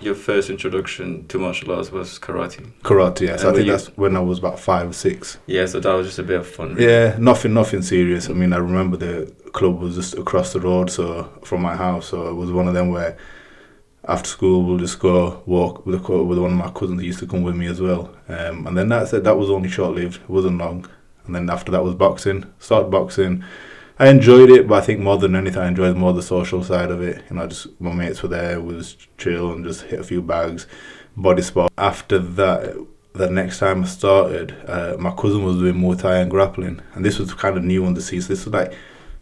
your first introduction to martial arts was karate. Karate, yes. And I think that's when I was about 5 or 6. Yeah, so that was just a bit of fun. Really. Yeah, nothing serious. I mean, I remember the club was just across the road, so from my house. So it was one of them where after school we'll just go walk with one of my cousins. He used to come with me as well. And then that was only short lived. It wasn't long. And then after that was boxing. Started boxing. I enjoyed it, but I think more than anything, I enjoyed more the social side of it. You know, just my mates were there, we was chill and just hit a few bags, body sport. After that, the next time I started, my cousin was doing Muay Thai and grappling, and this was kind of new on the scene. So this was like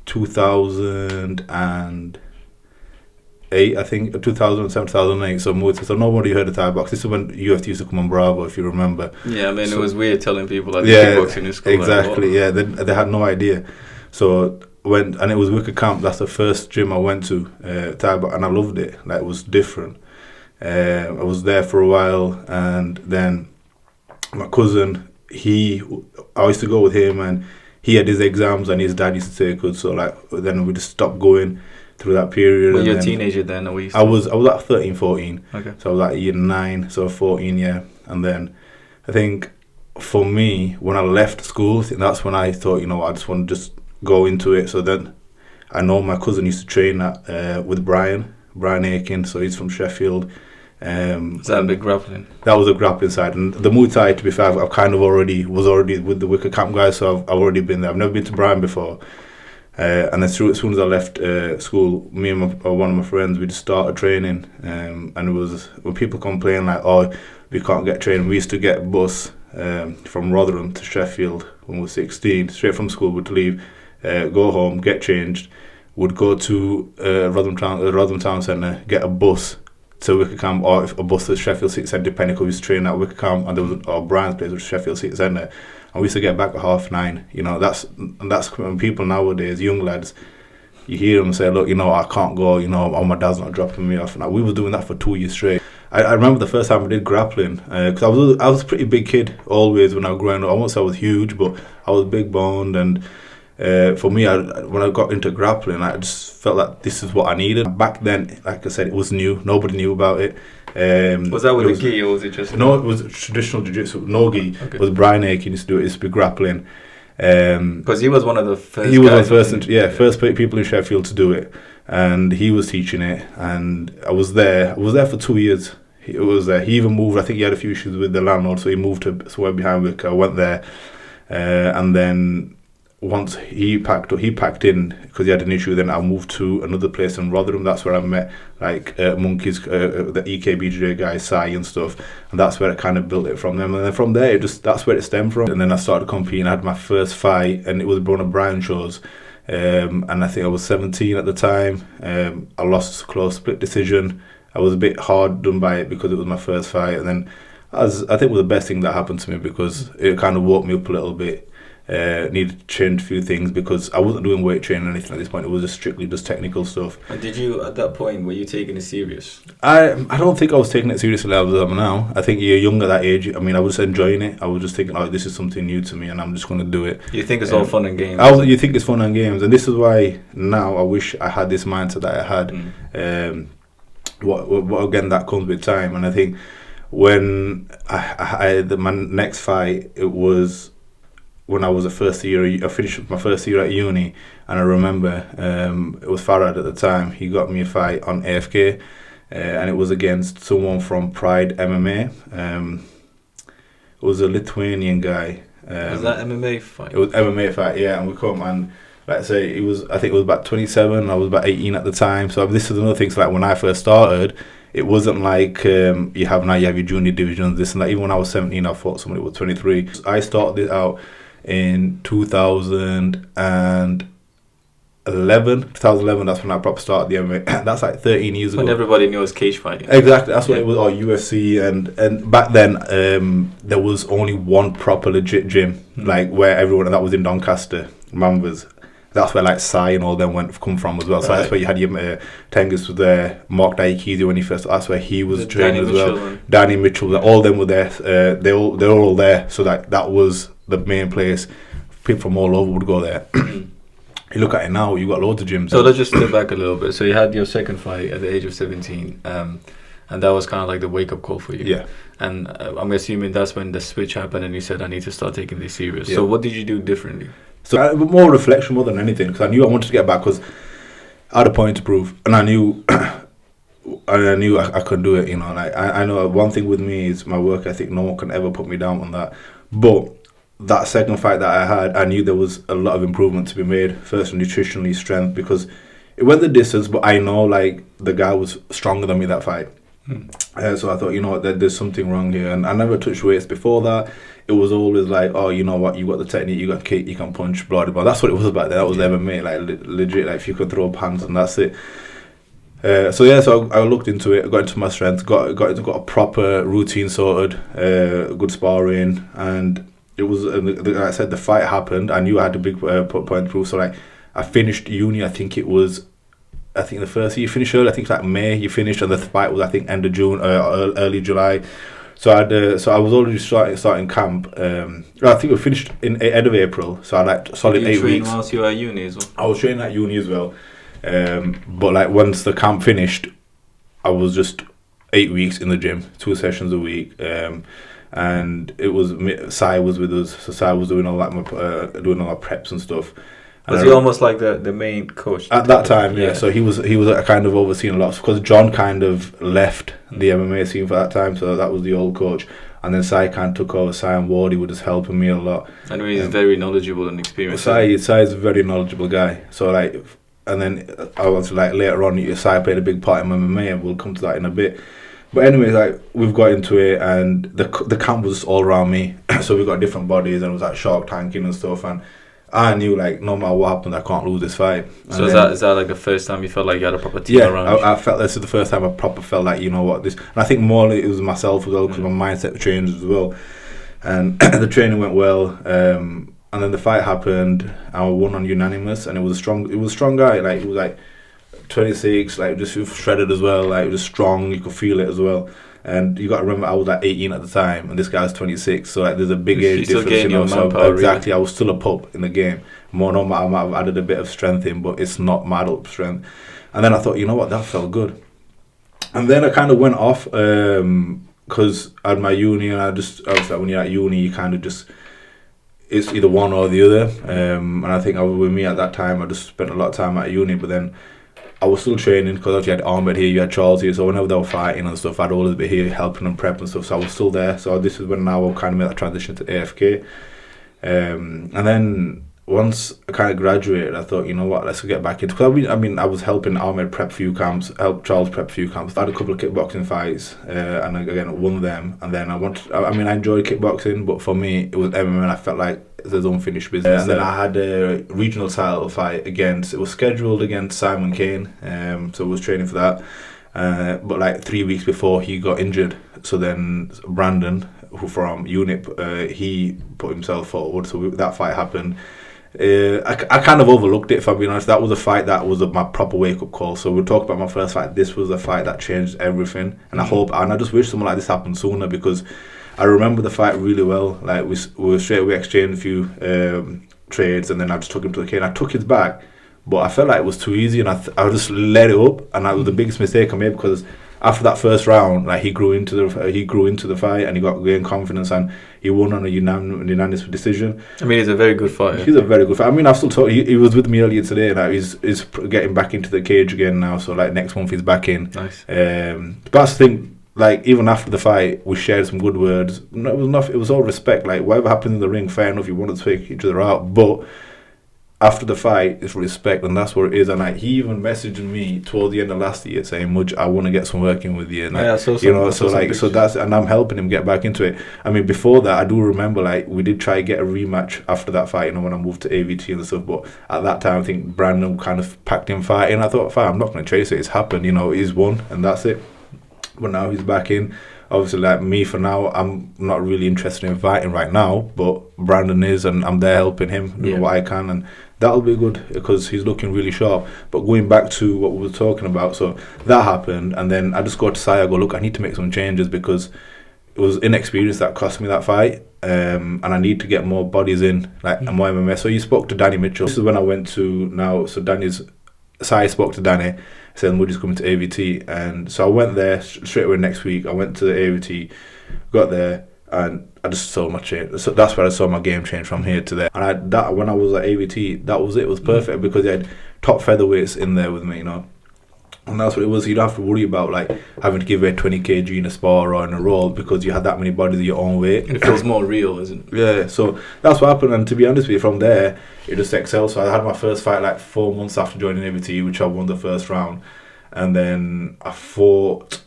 2008, I think, 2007, 2008. So Muay Thai. So nobody heard of Thai box. This is when UFC used to come on Bravo, if you remember. Yeah, I mean, it was weird telling people like kickboxing in school. Exactly. Yeah, they had no idea. So and it was Wicker Camp. That's the first gym I went to, Thai box, and I loved it. Like, it was different. I was there for a while, and then my cousin, I used to go with him, and he had his exams, and his dad used to take us. So like, then we just stopped going through that period. Were you a teenager then? Or I was like 13, 14. Okay. So I was like year 9, so 14, yeah. And then I think for me, when I left school, I think that's when I thought, you know, I just want to just go into it. So then I know my cousin used to train with Brian Aiken, so he's from Sheffield. Was that a big grappling? That was a grappling side, and the Muay Thai, to be fair, I've kind of already with the Wicker Camp guys, so I've already been there. I've never been to Brian before, and then as soon as I left school, me and one of my friends, we just started training, and it was when people complain like, oh, we can't get training. We used to get a bus from Rotherham to Sheffield when we were 16, straight from school. We'd leave, go home, get changed, would go to Rotherham Town Centre, get a bus to Wicker Camp, or if a bus to Sheffield City Centre, depending, because we used to train at Wicker Camp, and there was Brian's place, which was Sheffield City Centre, and we used to get back at 9:30. You know, that's when people nowadays, young lads, you hear them say, look, you know, I can't go, you know, my dad's not dropping me off. Now, we were doing that for 2 years straight. I remember the first time I did grappling, because I was a pretty big kid always when I was growing up. I won't say I was huge, but I was big boned, and for me, when I got into grappling, I just felt like this is what I needed. Back then, like I said, it was new. Nobody knew about it. Was that with a gi, or was it just... No, it was traditional jiu-jitsu. No gi. Okay. It was Brian Aiken used to do it. It used to be grappling. Because he was one of the first first people in Sheffield to do it. And he was teaching it. And I was there for 2 years. He even moved. I think he had a few issues with the landlord, so he moved to somewhere behind Wicker. I went there. And then... once he packed in, because he had an issue, then I moved to another place in Rotherham. That's where I met like Monkeys, the EKBJ guys, Sai and stuff, and that's where I kind of built it from them. And then from there, that's where it stemmed from. And then I started competing. I had my first fight, and it was one of Brian shows, and I think I was 17 at the time. I lost a close split decision. I was a bit hard done by it because it was my first fight, and then I think it was the best thing that happened to me, because it kind of woke me up a little bit. Needed to change a few things, because I wasn't doing weight training or anything at this point. It was just strictly just technical stuff. And did you, at that point, were you taking it serious? I don't think I was taking it seriously as I am now. I think you're young at that age. I mean, I was enjoying it. I was just thinking, oh, this is something new to me, and I'm just going to do it. You think it's all fun and games? You think it's fun and games, and this is why now I wish I had this mindset that I had. What again, that comes with time. And I think when my next fight, it was when I was I finished my first year at uni, and I remember it was Farad at the time. He got me a fight on AFK, and it was against someone from Pride MMA. It was a Lithuanian guy. Was that MMA fight? It was MMA fight, yeah. And we come, and like I say, I think it was about 27. I was about 18 at the time. So this is another thing. So like when I first started, it wasn't like you have your junior divisions, this and that. Even when I was 17, I fought somebody who was 23. I started it out in 2011. That's when I proper started the MMA. That's like 13 years ago. When everybody knew it was cage fighting. Exactly, that's what it was, or UFC, and back then there was only one proper legit gym, like where everyone, and that was in Doncaster, Mambas. That's where like Sai and all them come from as well. So that's where you had your Tengus was there, Mark Daikizi when he first. That's where he was trained as well. Danny Mitchell, all them were there. They're all there. So that was the main place. People from all over would go there. You look at it now, you've got loads of gyms. So let's just step back a little bit. So you had your second fight at the age of 17. and that was kind of like the wake up call for you. Yeah. And I'm assuming that's when the switch happened, and you said, I need to start taking this serious. Yeah. So what did you do differently? So more reflection more than anything, because I knew I wanted to get back because I had a point to prove, and I knew I could do it. You know, like I know one thing with me is my work ethic. No one can ever put me down on that. But that second fight that I had, I knew there was a lot of improvement to be made. First, nutritionally, strength, because it went the distance, but I know like the guy was stronger than me that fight. So I thought, you know what, there's something wrong here. And I never touched weights before that. It was always like, oh, you know what, you got the technique, you got kick, you can punch, blah, blah, blah. That's what it was back then. That was MMA, like legit, like if you could throw hands and that's it. So I looked into it, got into my strength, got a proper routine sorted, good sparring, and it was, like I said, the fight happened. I knew I had a big point to prove. So like, I finished uni. I think the first year you finished early. I think it's like May you finished, and the fight was I think end of June, early July. So I was already starting camp. I think we finished in end of April. So I like solid 8 weeks. Whilst you were at uni as well? I was training at uni as well. But like once the camp finished, I was just 8 weeks in the gym, 2 sessions a week. And it was Sai was with us, so Sai was doing all that, doing all our preps and stuff. Was he almost like the main coach at that time? Yeah. So he was kind of overseeing a lot because John kind of left the MMA scene for that time, so that was the old coach. And then Sai kind of took over. Sai and Wardy were just helping me a lot. And he's very knowledgeable and experienced. Sai is a very knowledgeable guy. So like, and then I was like later on, Sai played a big part in MMA, and we'll come to that in a bit. But anyway, like we've got into it, and the camp was all around me. So we got different bodies, and it was like shark tanking and stuff, and I knew like no matter what happened, I can't lose this fight. So is that like the first time you felt like you had a proper team around you? I felt this is the first time I proper felt like, you know what, this. And I think more it was myself as well, because my mindset changed as well, and the training went well. And then the fight happened. I won on unanimous, and it was a strong guy. Like it was like 26, like just shredded as well. Like it was strong. You could feel it as well. And you got to remember, I was like 18 at the time, and this guy's 26. So like, there's a big age difference. You know, so exactly, really? I was still a pup in the game. More no matter, I might have added a bit of strength in, but it's not my adult strength. And then I thought, you know what, that felt good. And then I kind of went off because I had my uni, and I was like, when you're at uni, you kind of just, it's either one or the other. And I think with me at that time, I just spent a lot of time at uni, but then I was still training because you had Ahmed here, you had Charles here, so whenever they were fighting and stuff, I'd always be here helping them prep and stuff, so I was still there. So this is when now I kind of made that transition to AFK. And then once I kind of graduated, I thought, you know what, let's get back into, because I was helping Ahmed prep few camps, helped Charles prep few camps. I had a couple of kickboxing fights, and again won them. And then I enjoyed kickboxing, but for me it was MMA, and I felt like there's unfinished business. And then I had a regional title fight it was scheduled against Simon Kane, so I was training for that. But like 3 weeks before, he got injured. So then Brandon, who from UNIP, he put himself forward. So that fight happened. I kind of overlooked it, if I'm being honest. That was a fight that was my proper wake-up call. So we'll talk about my first fight. This was a fight that changed everything. And I just wish something like this happened sooner, because I remember the fight really well. Like we exchanged a few trades, and then I just took him to the cage. I took his back, but I felt like it was too easy, and I just let it up, and that was the biggest mistake I made, because after that first round, like he grew into the fight, and he gained confidence, and he won on a unanimous decision. I mean, he's a very good fighter. He's a very good fighter. I mean, I've still talked. He was with me earlier today. Like he's getting back into the cage again now. So like next month he's back in. Nice. But that's the thing. Like even after the fight, we shared some good words. No, it was enough. It was all respect. Like whatever happened in the ring, fair enough. You wanted to take each other out, but after the fight, it's respect, and that's what it is. And like, he even messaged me towards the end of last year saying, "Mujj, I want to get some working with you." And like, so that's, and I'm helping him get back into it. I mean, before that, I do remember like we did try to get a rematch after that fight. You know, when I moved to AVT and stuff. But at that time, I think Brandon kind of packed him fighting. I thought, fine, I'm not going to chase it. It's happened. You know, he's won, and that's it. But now he's back in. Obviously, like me, for now, I'm not really interested in fighting right now, but Brandon is, and I'm there helping him do what I can, and that'll be good because he's looking really sharp. But going back to what we were talking about, so that happened, and then I just got to Sai, I go, look, I need to make some changes because it was inexperience that cost me that fight, and I need to get more bodies in, like more MMA. So you spoke to Danny Mitchell. This is when I went to now, so Danny's So I spoke to Danny, said Mujjy's coming to AVT, and so I went there straight away next week. I went to the AVT, got there, and I just saw my change. So that's where I saw my game change from here to there. And when I was at AVT, that was it. It was perfect because they had top featherweights in there with me, you know. And that's what it was. You don't have to worry about like having to give away 20 kg in a spar or in a roll because you had that many bodies of your own weight. It feels more real, isn't it? Yeah, so that's what happened. And to be honest with you, from there, it just excelled. So I had my first fight like 4 months after joining AVT, which I won the first round. And then I fought...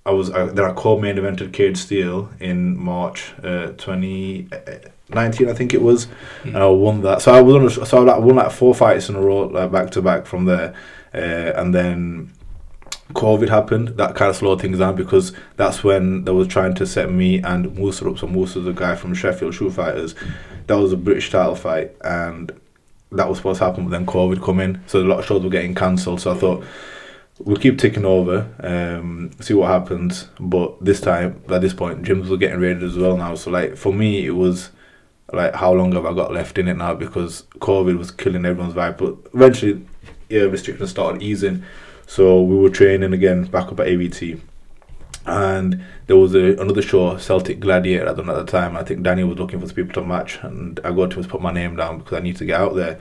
Then I co-main evented Cage Steel in March 2019, I think it was, and I won that. So I won like 4 fights in a row, like back to back from there, and then COVID happened. That kind of slowed things down because that's when they was trying to set me and Musa up. So Musa's a guy from Sheffield Shoe Fighters. That was a British title fight, and that was supposed to happen, but then COVID come in, so a lot of shows were getting cancelled. So I thought, we'll keep ticking over, see what happens. But this time, at this point, gyms were getting raided as well now. So like for me, it was like, how long have I got left in it now? Because COVID was killing everyone's vibe. But eventually, restrictions started easing. So we were training again back up at AVT. And there was another show, Celtic Gladiator, at the time. I think Danny was looking for some people to match, and I got to put my name down because I need to get out there.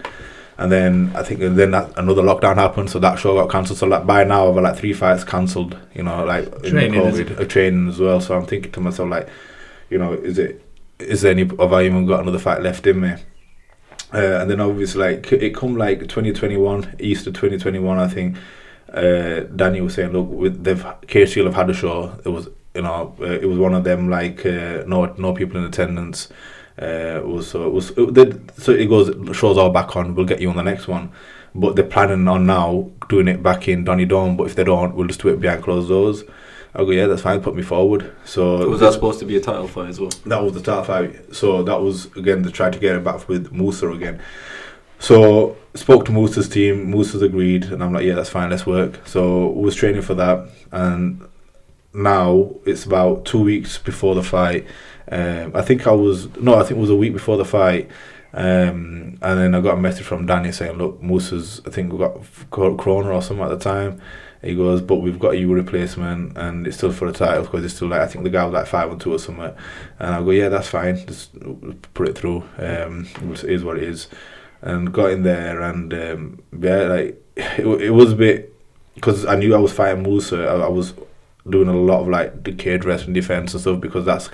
And then I think another lockdown happened, so that show got cancelled. So like by now I've had like 3 fights cancelled, you know, like in COVID, training as well. So I'm thinking to myself like, you know, is there any, have I even got another fight left in me? And then obviously like it come like 2021, Easter 2021, I think. Danny was saying, look, KSL have had a show. It was, you know, it was one of them like no people in attendance. It goes, shows all back on, we'll get you on the next one, but they're planning on now doing it back in Donny Dome, but if they don't, we'll just do it behind closed doors. I go, yeah, that's fine, put me forward. So was that supposed to be a title fight as well? That was the title fight, so that was again to try to get it back with Musa again. So spoke to Musa's team, Musa's agreed, and I'm like, yeah, that's fine, let's work. So we was training for that, and now it's about 2 weeks before the fight. I think it was a week before the fight, and then I got a message from Danny saying, look, Musa's, I think we got Corona or something at the time. He goes, but we've got a U replacement, and it's still for the title because it's still like, I think the guy was like 5-2 or something. And I go, yeah, that's fine, just put it through. It is what it is. And got in there, and yeah, like it was a bit, because I knew I was fighting Musa. I was doing a lot of like the cage wrestling defense and stuff, because that's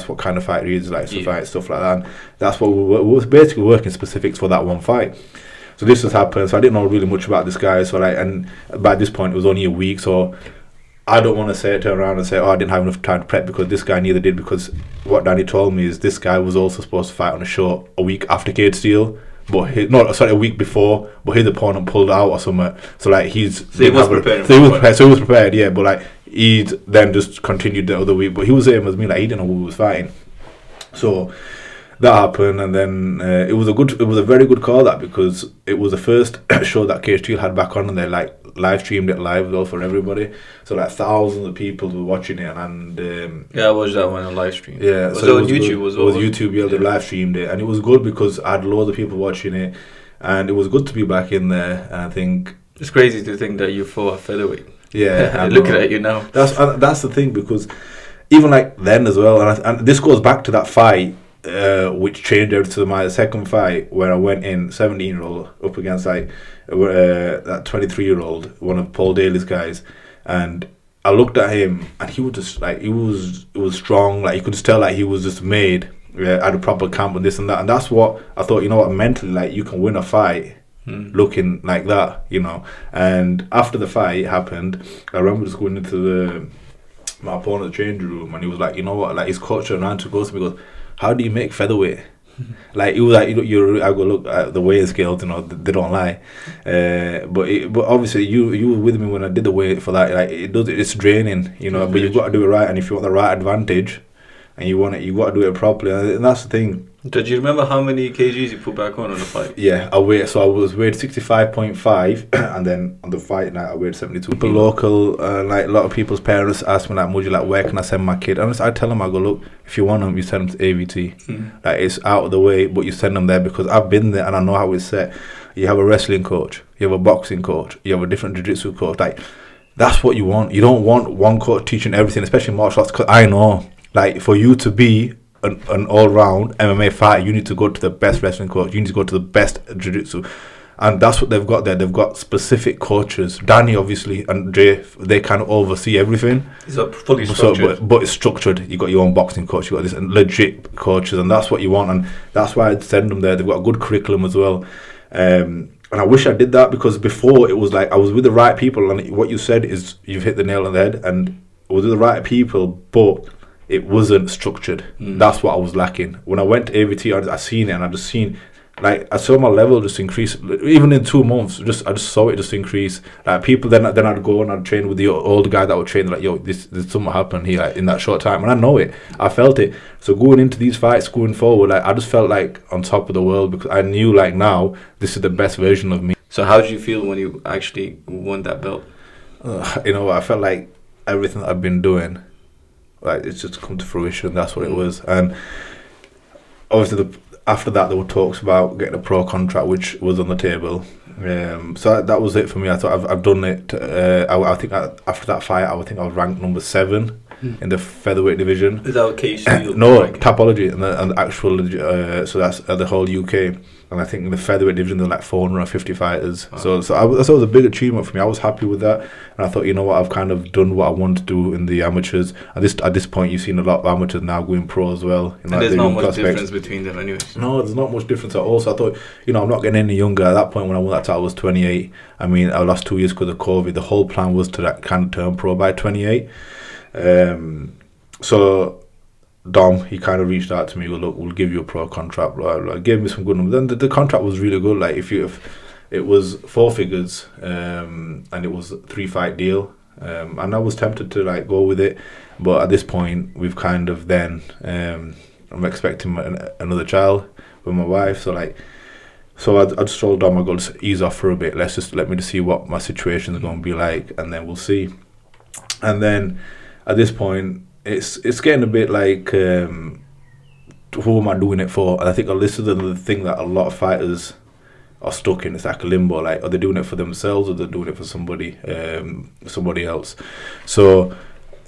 what kind of fighter he is, like to fight stuff like that. And that's what we was basically working specifics for that one fight. So this has happened. So I didn't know really much about this guy. So like, and by this point it was only a week. So I don't want to turn around and say, oh, I didn't have enough time to prep, because this guy neither did. Because what Danny told me is this guy was also supposed to fight on a show a week after Cage Steel. But a week before, but his opponent pulled out or something. So like he was prepared, yeah. But like he then just continued the other week. But he was the same as me, like he didn't know who he was fighting. So that happened, and then it was a very good call, that, because it was the first show that Cage Steel had back on, and they like live streamed it live as well for everybody. So like thousands of people were watching it, and I watched that one on live stream. Yeah, was it on YouTube as well? It was YouTube, yeah, they live streamed it, and it was good because I had loads of people watching it, and it was good to be back in there. And I think it's crazy to think that you fought at featherweight. Yeah, looking at you now. That's the thing, because even like then as well, and this goes back to that fight, which changed everything to my second fight, where I went in 17-year-old up against like that 23-year-old, one of Paul Daly's guys, and I looked at him, and he was just like, it was strong, like you could just tell like he was just made at a proper camp and this and that, and that's what I thought, you know what, mentally, like you can win a fight looking like that, you know. And after the fight happened, I remember just going into my opponent's changing room, and he was like, you know what, like his coach turned around to go to me, goes, how do you make featherweight? Like it was like, I go, look at the weighing scales, you know, they don't lie. But obviously you were with me when I did the weight for that. Like it's draining, you know. But you've got to do it right, and if you want the right advantage, and you want it, you got to do it properly, and that's the thing. Did you remember how many kgs you put back on the fight? Yeah, I weighed 65.5, and then on the fight night I weighed 72. People local, like a lot of people's parents ask me like, Mujjy, like where can I send my kid? And I tell them, I go, look, if you want them, you send them to AVT. Like it's out of the way, but you send them there, because I've been there and I know how it's set. you have a wrestling coach, you have a boxing coach, you have a different jiu-jitsu coach. Like, that's what you want. You don't want one coach teaching everything, especially martial arts. Because I know, like, for you to be an all-round MMA fighter, you need to go to the best wrestling coach. You need to go to the best jiu-jitsu. And that's what they've got there. They've got specific coaches. Danny, obviously, and Jay, they kind of oversee everything. It's fully structured. So, but it's structured. You got your own boxing coach. You got this legit coaches, and that's what you want. And that's why I'd send them there. They've got a good curriculum as well. And I wish I did that, because before it was like I was with the right people, and what you said is you've hit the nail on the head. And I was with the right people, but it wasn't structured. That's what I was lacking. When I went to AVT, I seen it, and I just seen. Like, I saw my level just increase, even in 2 months. I just saw it just increase. Like, people then I'd go and I'd train with the old guy that would train. Like, yo, there's something happened here, like, in that short time, and I know it. I felt it. So going into these fights, going forward, like, I just felt like on top of the world, because I knew, like, now this is the best version of me. So how did you feel when you actually won that belt? I felt like everything that I've been doing, like, it's just come to fruition. That's what it was. And obviously after that, there were talks about getting a pro contract, which was on the table. So that was it for me. I thought I've done it. I think after that fight, I think I was ranked number 7 in the featherweight division. Is that what KC? No, Tapology and the actual. So that's the whole UK. And I think in the featherweight division, there were like 450 fighters. Oh. So I thought it was a big achievement for me. I was happy with that. And I thought, you know what, I've kind of done what I wanted to do in the amateurs. At this point, you've seen a lot of amateurs now going pro as well. And like, there's not much difference between them anyways. No, there's not much difference at all. So I thought, I'm not getting any younger. At that point, when I won that title, I was 28. I mean, I lost 2 years because of COVID. The whole plan was to kind of turn pro by 28. So Dom, he kind of reached out to me. Well, look, we'll give you a pro contract. Blah, blah. Gave me some good numbers. Then the contract was really good. Like, if it was 4 figures, and it was a 3-fight deal, and I was tempted to like go with it, but at this point, we've kind of then I'm expecting another child with my wife. So I just told Dom, I go, just ease off for a bit. Let me see what my situation is going to be like, and then we'll see. And then at this point, it's getting a bit like, who am I doing it for? And I think this is the thing that a lot of fighters are stuck in. It's like a limbo. Like, are they doing it for themselves, or they're doing it for somebody else? So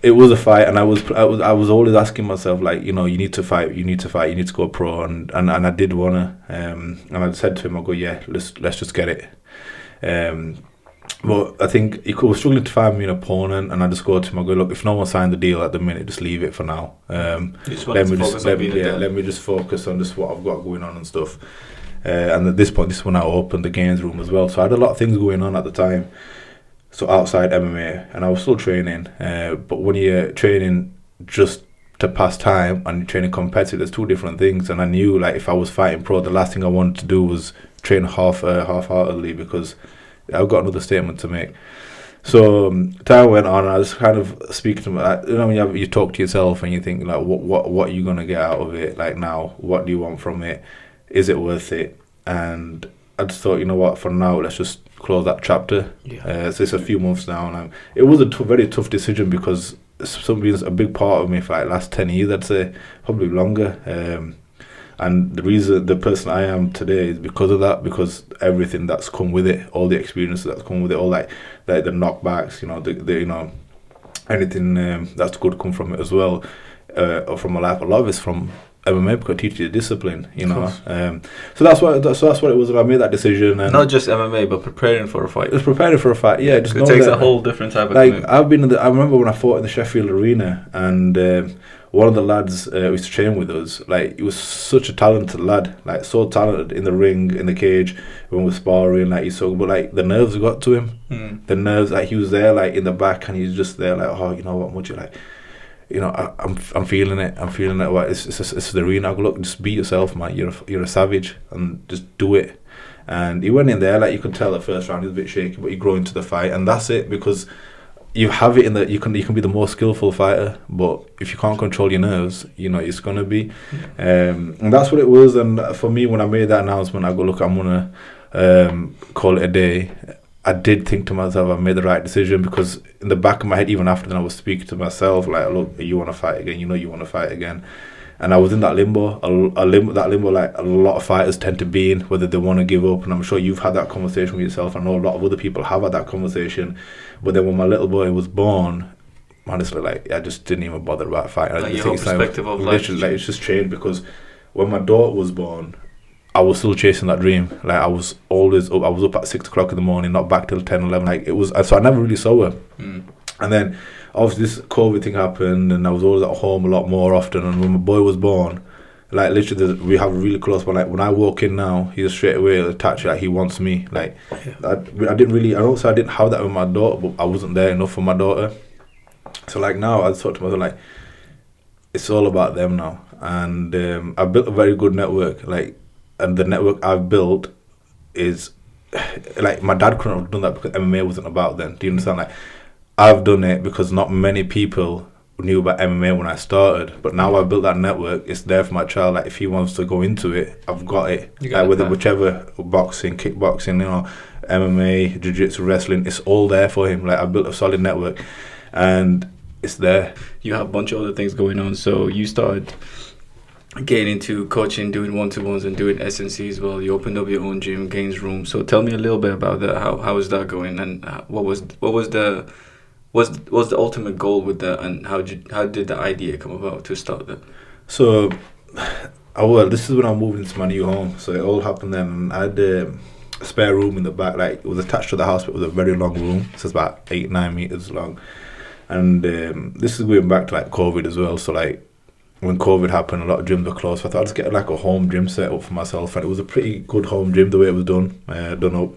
it was a fight, and I was always asking myself, like, you need to fight, you need to go pro, and I did wanna, and I said to him, I go, yeah, let's just get it. But I think he was struggling to find me an opponent, and I just go to him, I go, look, if no one signed the deal at the minute, just leave it for now. Let me just focus on just what I've got going on and stuff. And at this point, this is when I opened the games room as well. So I had a lot of things going on at the time. So outside MMA, and I was still training. But when you're training just to pass time and you're training competitive, there's 2 different things. And I knew, like, if I was fighting pro, the last thing I wanted to do was train half-heartedly, because I've got another statement to make. So time went on, and I was kind of speaking to him. Like, when you talk to yourself and you think, like, what are you gonna get out of it? Like, now, what do you want from it? Is it worth it? And I just thought, you know what? For now, let's just close that chapter. Yeah. So it's a few months now, and it was a very tough decision, because something's a big part of me for like last 10 years. I'd say probably longer. And the reason, the person I am today, is because of that, because everything that's come with it, all the experiences that's come with it, all like the knockbacks, anything that's good come from it as well, or from my life. A lot of it's from MMA, because it teaches you discipline, So that's what it was. I made that decision, and not just MMA, but preparing for a fight. Just preparing for a fight, yeah. Just it takes a whole different type of like commitment. I remember when I fought in the Sheffield Arena, and one of the lads who used to train with us, like, he was such a talented lad, like, so talented in the ring, in the cage, when we were sparring, like, but like the nerves got to him. The nerves, like, he was there, like, in the back, and he's just there, like, oh, you know what, Mujjy, like, I'm feeling it. Well, it's the arena. I go, look, just be yourself, man. You're a savage, and just do it. And he went in there, like, you could tell the first round he was a bit shaky, but he grew into the fight, and that's it, because you have it in that you can be the most skillful fighter, but if you can't control your nerves, it's gonna be. And that's what it was. And for me, when I made that announcement, I go, look, I'm gonna call it a day. I did think to myself, I made the right decision, because in the back of my head, even after then, I was speaking to myself, like, look, you want to fight again, you want to fight again. And I was in that limbo, that limbo like a lot of fighters tend to be in, whether they want to give up. And I'm sure you've had that conversation with yourself. I know a lot of other people have had that conversation. But then when my little boy was born, honestly, like, I just didn't even bother about fighting. Like your whole perspective of life. Literally, like, it's just changed, because when my daughter was born, I was still chasing that dream. Like, I was always up. I was up at 6 o'clock in the morning, not back till 10, 11. Like, it was, so I never really saw her. And then obviously this COVID thing happened, and I was always at home a lot more often. And when my boy was born, like, literally we have a really close one. Like, when I walk in now, he's straight away attached. Like, he wants me. Like, I didn't really. And also I didn't have that with my daughter, but I wasn't there enough for my daughter. So like now, I thought to myself, like, it's all about them now. And I built a very good network. Like, and the network I've built is, like, my dad couldn't have done that because MMA wasn't about then. Do you understand? Like, I've done it because not many people knew about MMA when I started, but now I've built that network. It's there for my child. Like, if he wants to go into it, I've got it. Like, whether whichever, boxing, kickboxing, you know, MMA, jiu-jitsu, wrestling, it's all there for him. Like, I built a solid network, and it's there. You have a bunch of other things going on, so you started getting into coaching, doing one-to-ones and doing SNC as well. You opened up your own gym, Gains Room. So tell me a little bit about that. How is that going, and what was the ultimate goal with that, and how did the idea come about to start that? So, this is when I moved into my new home. So it all happened then. And I had a spare room in the back. Like, it was attached to the house, but it was a very long room. So it's about 8-9 meters long. And this is going back to like COVID as well. So like, when COVID happened, a lot of gyms were closed. So I thought I'd just get like a home gym set up for myself, and it was a pretty good home gym the way it was done up.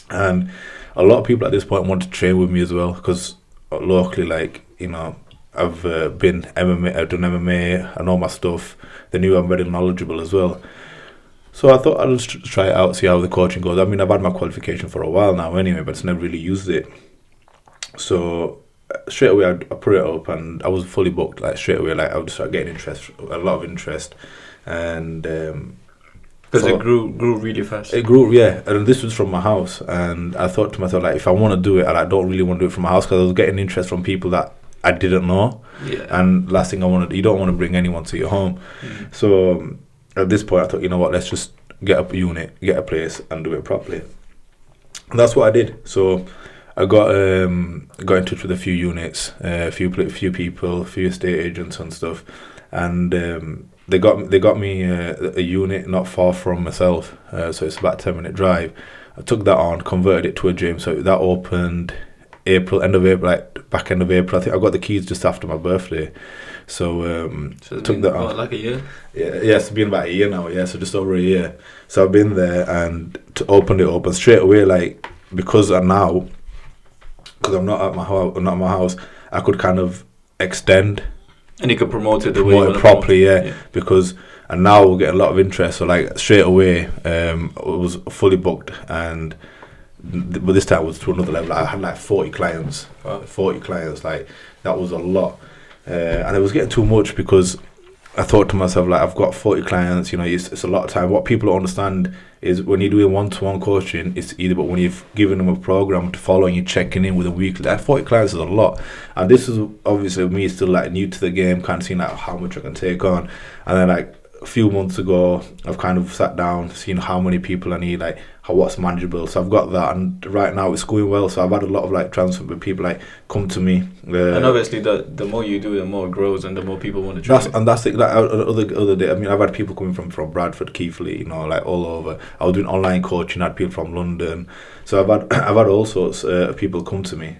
And a lot of people at this point wanted to train with me as well, because locally, like, you know, I've been MMA, I've done MMA, I know my stuff. They knew I'm very knowledgeable as well. So I thought I'll just try it out, see how the coaching goes. I mean, I've had my qualification for a while now anyway, but it's never really used it. So straight away I put it up, and I was fully booked. Like, straight away, like, I would start getting a lot of interest, and because it grew really fast. It grew, yeah. And this was from my house, and I thought to myself, like, if I want to do it, I don't really want to do it from my house, because I was getting interest from people that I didn't know. Yeah. And last thing you don't want to bring anyone to your home. So at this point, I thought, you know what, let's just get a unit, get a place, and do it properly. And that's what I did. So I got in touch with a few units, a few people, a few estate agents and stuff, and they got me a unit not far from myself, so it's about a 10-minute drive. I took that on, converted it to a gym, so that opened end of April, like back end of April. I think I got the keys just after my birthday, so took that on. Like a year? Yeah, it's been about a year now. Yeah, so just over a year. So I've been there and opened it up, and straight away, like, because I'm not at my house, I could kind of extend. And you could promote it properly, yeah. Because, and now we'll get a lot of interest. So like, straight away, it was fully booked, but this time it was to another level. I had like 40 clients. Wow. 40 clients, like, that was a lot. And it was getting too much, because I thought to myself, like, I've got 40 clients, you know, it's a lot of time. What people don't understand is when you're doing one-to-one coaching, it's either, but when you've given them a program to follow and you're checking in with a weekly, like, 40 clients is a lot. And this is obviously me still like new to the game, kind of seeing like how much I can take on. And then like a few months ago, I've kind of sat down, seen how many people I need, like what's manageable. So I've got that, and right now it's going well. So I've had a lot of like transfer with people like come to me. And obviously, the more you do, the more it grows, and the more people want to train. That's it. Like other day, I mean, I've had people coming from Bradford, Keighley, you know, like all over. I was doing online coaching. I had people from London. So I've had all sorts of people come to me.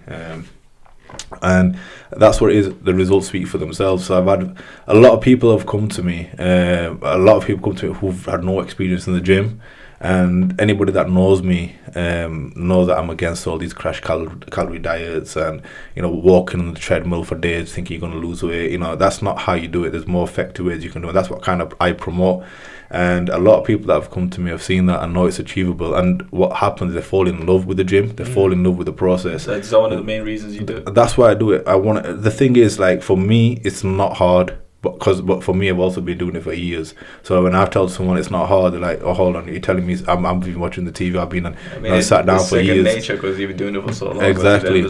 And that's what it is. The results speak for themselves. So I've had a lot of people have come to me. A lot of people come to me who've had no experience in the gym, and anybody that knows me knows that I'm against all these crash calorie diets and, you know, walking on the treadmill for days thinking you're going to lose weight. You know, that's not how you do it. There's more effective ways you can do it. That's what kind of I promote. And a lot of people that have come to me have seen that and know it's achievable. And what happens is they fall in love with the gym. They fall in love with the process. That's one of the main reasons you do it. That's why I do it. The thing is, like, for me, it's not hard. But for me, I've also been doing it for years. So when I tell someone it's not hard, they're like, "Oh, hold on, you're telling me I've been watching the TV. I've been, sat down for years." It's second nature because you've been doing it for so long. Exactly.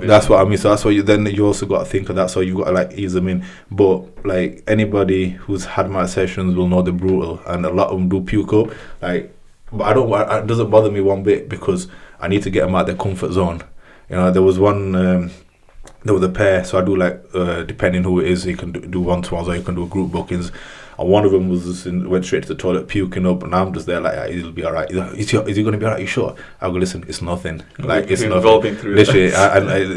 That's what I mean. So that's what you also got to think of that. So you've got to like ease them in. But like anybody who's had my sessions will know they're brutal, and a lot of them do puke up. Like, but it doesn't bother me one bit because I need to get them out of their comfort zone. There was one. There was a pair, so I do like depending who it is, you can do one-to-ones or you can do group bookings. And one of them went straight to the toilet puking up, and I'm just there like, "It'll be alright." Is he going to be alright? You sure? I go, "Listen, it's nothing. Like it's nothing. Literally,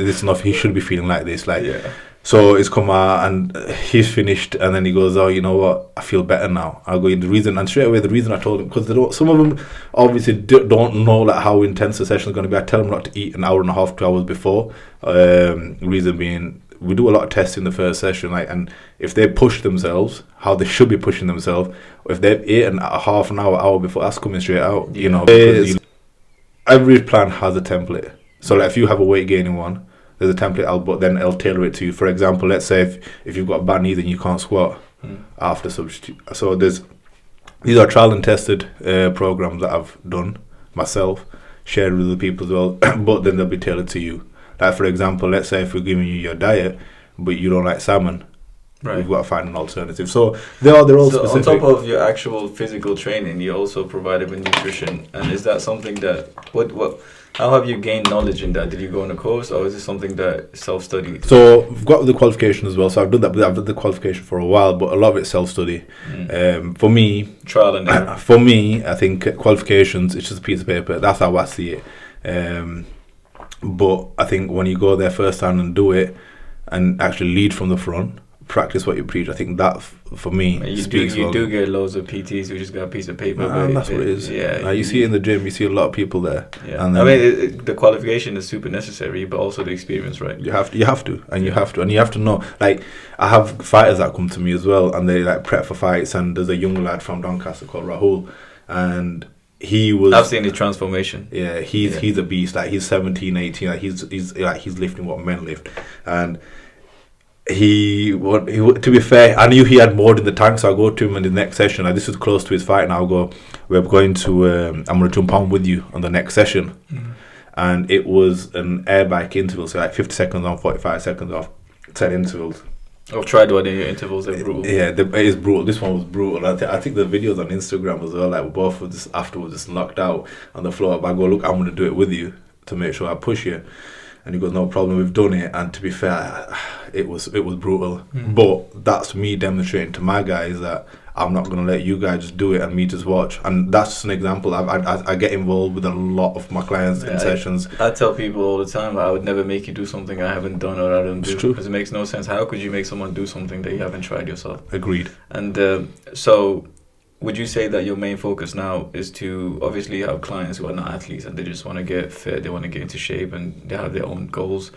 it's nothing. He shouldn't be feeling like this. Like." Yeah. So it's come out and he's finished, and then he goes, "Oh, you know what? I feel better now." I go, the reason I told him, because some of them obviously don't know like how intense the session is going to be. I tell them not to eat an hour and a half, 2 hours before. Reason being, we do a lot of tests in the first session, like, and if they push themselves, how they should be pushing themselves, if they've eaten a half an hour before, that's coming straight out. Every plan has a template. So like, if you have a weight gaining one, there's a template, but then I'll tailor it to you. For example, let's say if you've got a bad knee, then you can't squat after substitute. So these are trial and tested programs that I've done myself, shared with other people as well, but then they'll be tailored to you. Like for example, let's say if we're giving you your diet, but you don't like salmon, we've got to find an alternative. So they're all specific. On top of your actual physical training, you also provided with nutrition. And is that something that how have you gained knowledge in that? Did you go on a course, or is it something that self-study? So I've got the qualification as well. So I've done that. I've done the qualification for a while, but a lot of it's self-study. For me, trial and error. For me, I think qualifications, it's just a piece of paper. That's how I see it. But I think when you go there first time and do it, and actually lead from the front, practice what you preach, I think that for me you speaks. You do get loads of PTs who just got a piece of paper. And that's what it is. Yeah, you see it in the gym. You see a lot of people there. Yeah, and then, the qualification is super necessary, but also the experience, right? You have to know. Like, I have fighters that come to me as well, and they like prep for fights. And there's a young lad from Doncaster called Rahul, and I've seen his transformation. Yeah, he's a beast. Like, he's 17, 18. Like, he's lifting what men lift, and. He to be fair, I knew he had more in the tank, so I go to him in the next session. Like, this was close to his fight, and I'll go, I'm going to jump on with you on the next session. And it was an air bike interval, so like 50 seconds on, 45 seconds off, 10 intervals. I've tried one of your intervals, they're brutal. Yeah, it is brutal. This one was brutal. I think the videos on Instagram as well, like, we both were just afterwards just knocked out on the floor. But I go, "Look, I'm going to do it with you to make sure I push you." And he goes, "No problem, we've done it." And to be fair, it was brutal. But that's me demonstrating to my guys that I'm not going to let you guys just do it and me just watch. And that's just an example. I get involved with a lot of my clients in sessions. I tell people all the time, I would never make you do something I haven't done or I don't do. Because it makes no sense. How could you make someone do something that you haven't tried yourself? Agreed. And so would you say that your main focus now is to obviously have clients who are not athletes and they just want to get fit, they want to get into shape, and they have their own goals?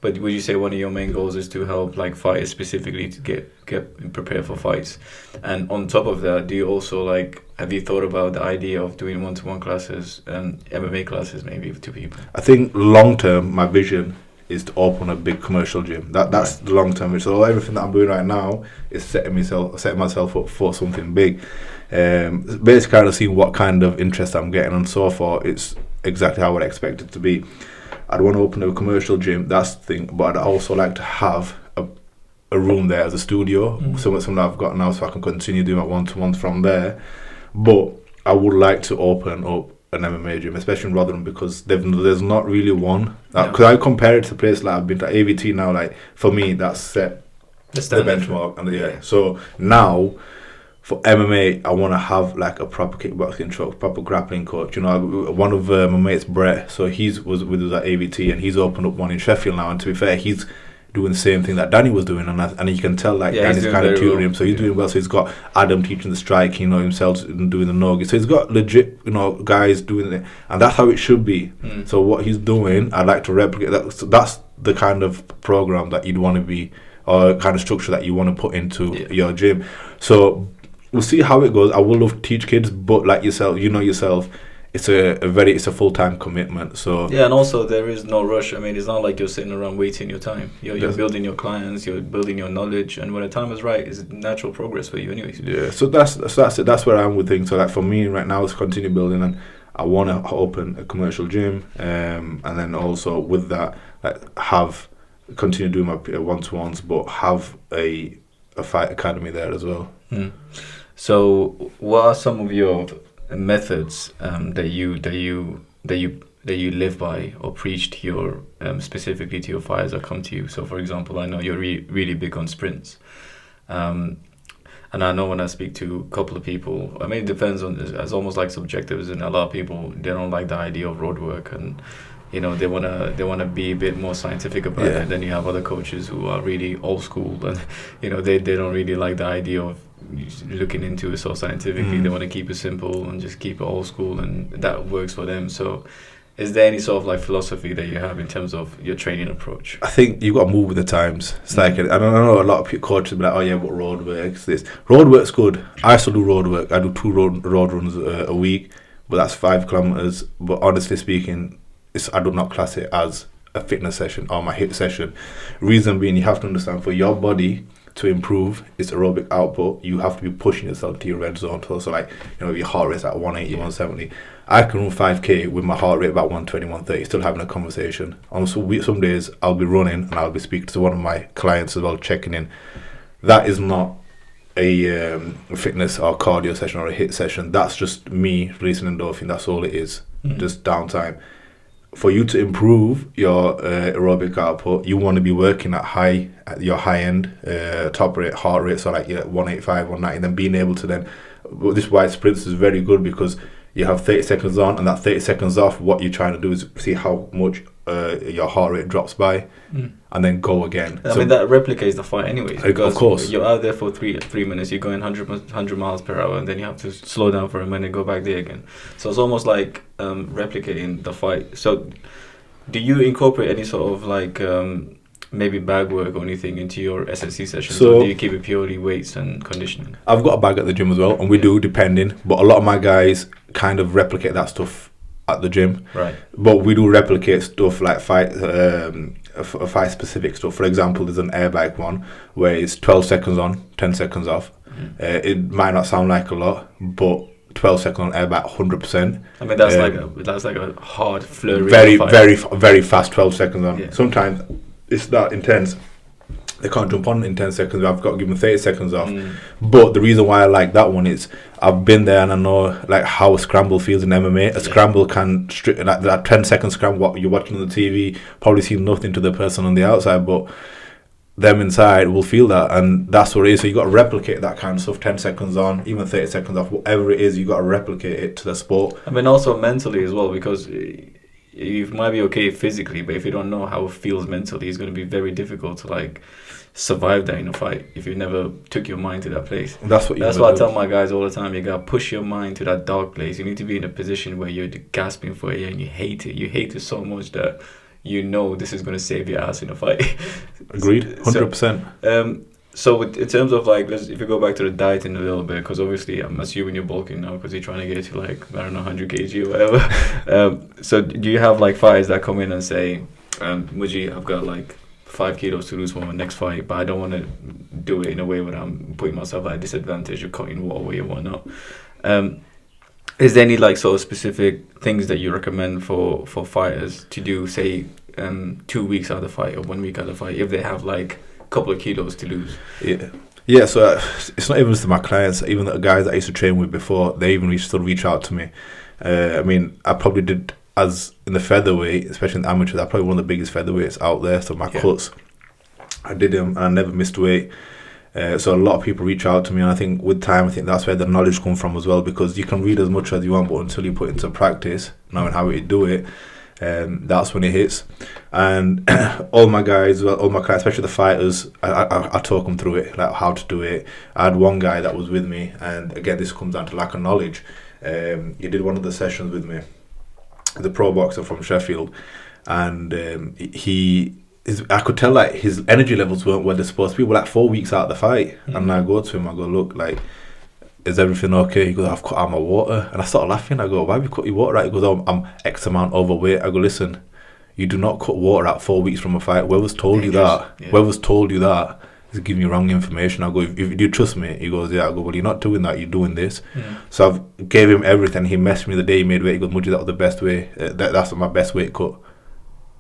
But would you say one of your main goals is to help like fighters specifically to get prepared for fights? And on top of that, do you also have you thought about the idea of doing one-to-one classes and MMA classes maybe to people? I think long term, my vision is to open a big commercial gym. That's the long term. So everything that I'm doing right now is setting myself up for something big. Basically, kind of seeing what kind of interest I'm getting, and so far it's exactly how I would expect it to be. I'd want to open a commercial gym, that's the thing, but I'd also like to have a room there as a studio, something that I've got now, so I can continue doing my one-to-ones from there. But I would like to open up an MMA gym, especially in Rotherham, because there's not really one. Because I compare it to places like I've been to AVT now, like, for me, that's set the benchmark. And so now, for MMA, I want to have like a proper kickboxing instructor, proper grappling coach. One of my mates, Brett, so was with us at AVT, and he's opened up one in Sheffield now. And to be fair, he's doing the same thing that Danny was doing, and you can tell like Danny's kind of tutoring him. So he's doing well. So he's got Adam teaching the striking, himself doing the nogi. So he's got legit, guys doing it, and that's how it should be. So what he's doing, I'd like to replicate that. So that's the kind of program that you'd want to be, or kind of structure that you want to put into your gym. So we'll see how it goes. I would love to teach kids, but like yourself, it's a full-time commitment. So yeah, and also there is no rush. I mean, it's not like you're sitting around waiting your time. You're building your clients, you're building your knowledge, and when the time is right, it's natural progress for you anyways. Yeah, so that's it. That's where I am with things. So like for me right now, it's continue building, and I want to open a commercial gym, and then also with that, like continue doing my one-to-ones, but have a fight academy there as well. So, what are some of your methods that you live by or preach to your specifically to your fighters that come to you? So, for example, I know you're really big on sprints, and I know when I speak to a couple of people, I mean, it depends on. It's almost like subjective, and a lot of people they don't like the idea of road work, and you know they wanna be a bit more scientific about it. And then you have other coaches who are really old school, and you know they don't really like the idea of looking into it so scientifically. They want to keep it simple and just keep it old school, and that works for them. So is there any sort of like philosophy that you have in terms of your training approach? I think you've got to move with the times. It's like, I don't know, a lot of coaches be like, oh yeah, but road work's this. Road work's good. I still do road work. I do 2 road runs a week, but that's 5 kilometers. But honestly speaking, I do not class it as a fitness session or my HIIT session. Reason being, you have to understand, for your body to improve its aerobic output, you have to be pushing yourself to your red zone. So like, you know, your heart rate's at 180, 170. I can run 5k with my heart rate about 120, 130, still having a conversation. Also, some days I'll be running and I'll be speaking to one of my clients as well, checking in. That is not a fitness or cardio session or a HIIT session. That's just me releasing endorphin. That's all it is. Just downtime. For you to improve your aerobic output, you want to be working at your high end top rate heart rate, so like 185, 190, then being able to this wide sprints is very good because you have 30 seconds on, and that 30 seconds off, what you're trying to do is see how much your heart rate drops by, and then go again. I mean, that replicates the fight anyways, because of course you're out there for three minutes, you're going 100 miles per hour, and then you have to slow down for a minute, go back there again. So it's almost like replicating the fight. So do you incorporate any sort of like maybe bag work or anything into your SNC sessions, so, or do you keep it purely weights and conditioning? I've got a bag at the gym as well, and we do, depending, but a lot of my guys kind of replicate that stuff at the gym, right? But we do replicate stuff like fight specific stuff. For example, there's an air bike one where it's 12 seconds on, 10 seconds off. It might not sound like a lot, but 12 seconds on air bike, 100%. I mean, that's like a hard flurry. Very fast 12 seconds on. Yeah. Sometimes it's that intense, they can't jump on in 10 seconds. I've got to give them 30 seconds off. But the reason why I like that one is I've been there and I know like how a scramble feels in MMA. A scramble can like that 10-second scramble, what you're watching on the TV, probably seems nothing to the person on the outside, but them inside will feel that, and that's what it is. So you got to replicate that kind of stuff. 10 seconds on, even 30 seconds off, whatever it is, you got to replicate it to the sport. I mean, also mentally as well, because you might be okay physically, but if you don't know how it feels mentally, it's going to be very difficult to like survive that in a fight if you never took your mind to that place. That's why I tell my guys all the time, you gotta push your mind to that dark place. You need to be in a position where you're gasping for air and you hate it so much that you know this is going to save your ass in a fight. Agreed, 100%. So in terms of like, if you go back to the dieting a little bit, because obviously I'm assuming you're bulking now because you're trying to get to like, I don't know, 100 kg or whatever. So do you have like fighters that come in and say, Mujjy, I've got like 5 kilos to lose for my next fight, but I don't want to do it in a way where I'm putting myself at a disadvantage or cutting water away and whatnot. Is there any like sort of specific things that you recommend for fighters to do, say 2 weeks out of the fight or 1 week out of the fight, if they have like a couple of kilos to lose? Yeah. So it's not even just my clients, even the guys that I used to train with before, they even still reach out to me. I mean, I probably did, as in the featherweight, especially in the amateurs, I'm probably one of the biggest featherweights out there. So my cuts, I did them and I never missed weight. So a lot of people reach out to me, and I think with time, I think that's where the knowledge comes from as well, because you can read as much as you want, but until you put it into practice, knowing how you do it, that's when it hits. And all my guys, all my clients, especially the fighters, I talk them through it, like how to do it. I had one guy that was with me, and again, this comes down to lack of knowledge. He did one of the sessions with me, the pro boxer from Sheffield, and I could tell like his energy levels weren't where they're supposed to be. We're like 4 weeks out of the fight, and I go to him, I go, look, like, is everything okay? He goes, I've cut out my water. And I started laughing. I go, why have you cut your water out? He goes, oh, I'm X amount overweight. I go, listen, you do not cut water out 4 weeks from a fight. Whoever's told you that, whoever's told you that is giving you wrong information. I go, if you trust me? He goes, yeah. I go, well, you're not doing that, you're doing this. So I've gave him everything. He messaged me the day he made weight. He goes, Mujjy, that was the best way. That's my best weight cut.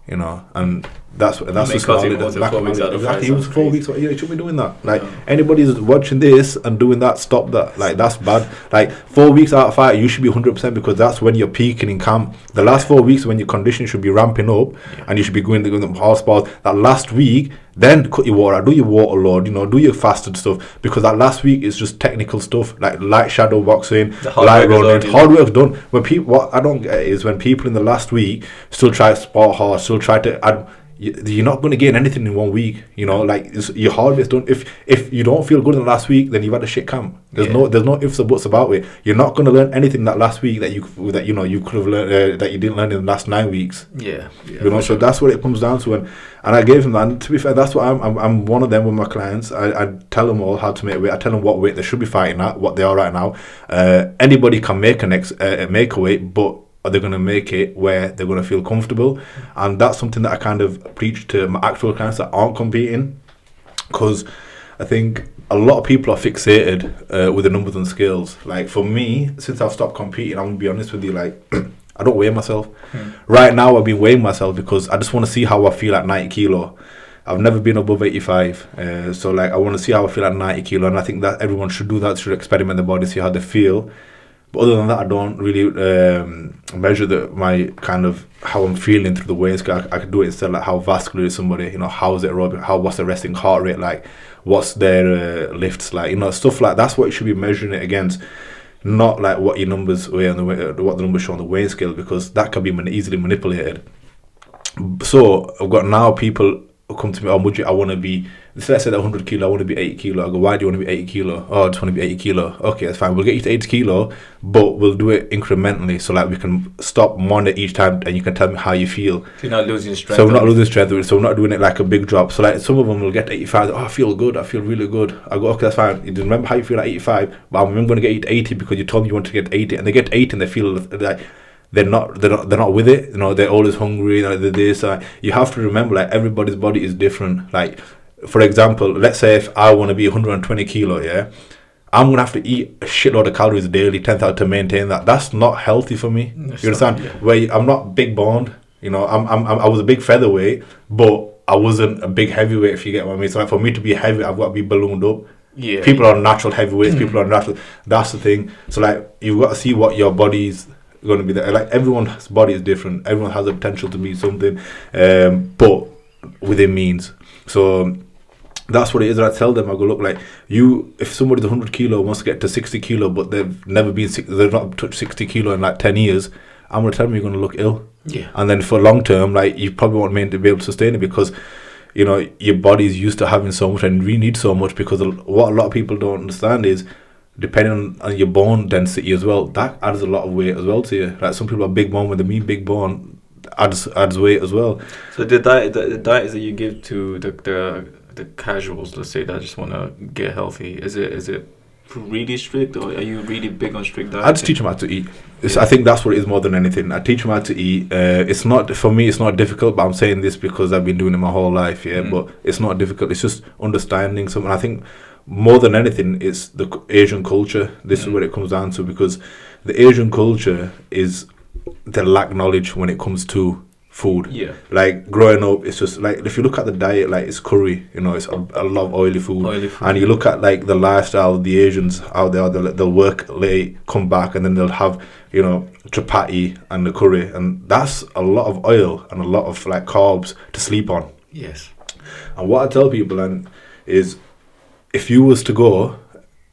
You know, and that's the small. Exactly, he was 4 weeks. Yeah, he shouldn't be doing that. Like anybody who's watching this and doing that, stop that. Like that's bad. Like 4 weeks out of fight, you should be 100% because that's when you're peaking in camp. The last 4 weeks when your condition should be ramping up and you should be going to horse bars. That last week, then cut your water out, do your water load, you know, do your fasted stuff because that last week is just technical stuff like light shadow boxing, light running, hard work done. When people, what I don't get is when people in the last week still try to spar hard, still try to add. You're not going to gain anything in 1 week, you know. Like your hard work's done. If you don't feel good in the last week, then you've had a shit camp. There's no ifs or buts about it. You're not going to learn anything that last week that you could have learned that you didn't learn in the last 9 weeks. You know. So that's what it comes down to. And I gave them that. And to be fair, that's what I'm one of them with my clients. I tell them all how to make weight. I tell them what weight they should be fighting at, what they are right now. Anybody can make a weight, but are they going to make it where they're going to feel comfortable? And that's something that I kind of preach to my actual clients that aren't competing, because I think a lot of people are fixated with the numbers and scales. Like for me, since I've stopped competing, I'm going to be honest with you, like I don't weigh myself. Right now I've been weighing myself because I just want to see how I feel at 90 kilo. I've never been above 85, so like I want to see how I feel at 90 kilo, and I think that everyone should do that, should experiment the body, see how they feel. But other than that, I don't really measure my kind of how I'm feeling through the weights. I could do it instead, like how vascular is somebody, you know, how is it aerobic, what's the resting heart rate like, what's their lifts like, you know, stuff like that's what you should be measuring it against, not like what your numbers weigh on what the numbers show on the weighing scale, because that can be easily manipulated. So I've got now people come to me, oh Mujjy, I want to be, let's say that 100 kilo, I want to be 80 kilo. I go, why do you want to be 80 kilo? Oh, I just want to be 80 kilo. Okay, that's fine. We'll get you to 80 kilo, but we'll do it incrementally so like we can stop monitor each time and you can tell me how you feel. So you're not losing strength. So we're not losing strength, so we're not doing it like a big drop. So like some of them will get to 85, oh, I feel good, I feel really good. I go, okay, that's fine. You remember how you feel at 85, but I'm going to get you to 80 because you told me you want to get 80, and they get to 80 and they feel like they're not with it, you know, they're always hungry, like they're this. You have to remember, like everybody's body is different. Like for example, let's say if I want to be 120 kilo, yeah, I'm gonna have to eat a shitload of calories daily, 10,000 to maintain that. That's not healthy for me. That's you understand? Where I'm not big boned, you know, I was a big featherweight, but I wasn't a big heavyweight, if you get what I mean. So like for me to be heavy, I've got to be ballooned up. Yeah. People are natural heavyweights. People are natural. That's the thing. So like you've got to see what your body's going to be there. Like everyone's body is different. Everyone has the potential to be something, but within means. So that's what it is. And I tell them, I go, look, like you, if somebody's 100 kilo wants to get to 60 kilo, but they've not touched 60 kilo in like 10 years, I'm going to tell them you're going to look ill. Yeah. And then for long term, like you probably won't be able to sustain it because, you know, your body's used to having so much and you need so much, because what a lot of people don't understand is, depending on your bone density as well, that adds a lot of weight as well to you. Like some people are big bone, with the mean big bone adds weight as well. So the diet that you give to the casuals, let's say, that just want to get healthy, is it really strict, or are you really big on strict diet? I just teach them how to eat. I think that's what it is more than anything. I teach them how to eat. It's not, for me, it's not difficult, but I'm saying this because I've been doing it my whole life, but it's not difficult. It's just understanding something. I think more than anything, it's the Asian culture. This is what it comes down to, because the Asian culture is they lack knowledge when it comes to food. Yeah. Like growing up, it's just like, if you look at the diet, like it's curry, you know, it's a lot of oily food. And you look at like the lifestyle of the Asians, how they are, they'll work late, come back, and then they'll have, you know, chapati and the curry, and that's a lot of oil and a lot of like carbs to sleep on. Yes. And what I tell people is, if you was to go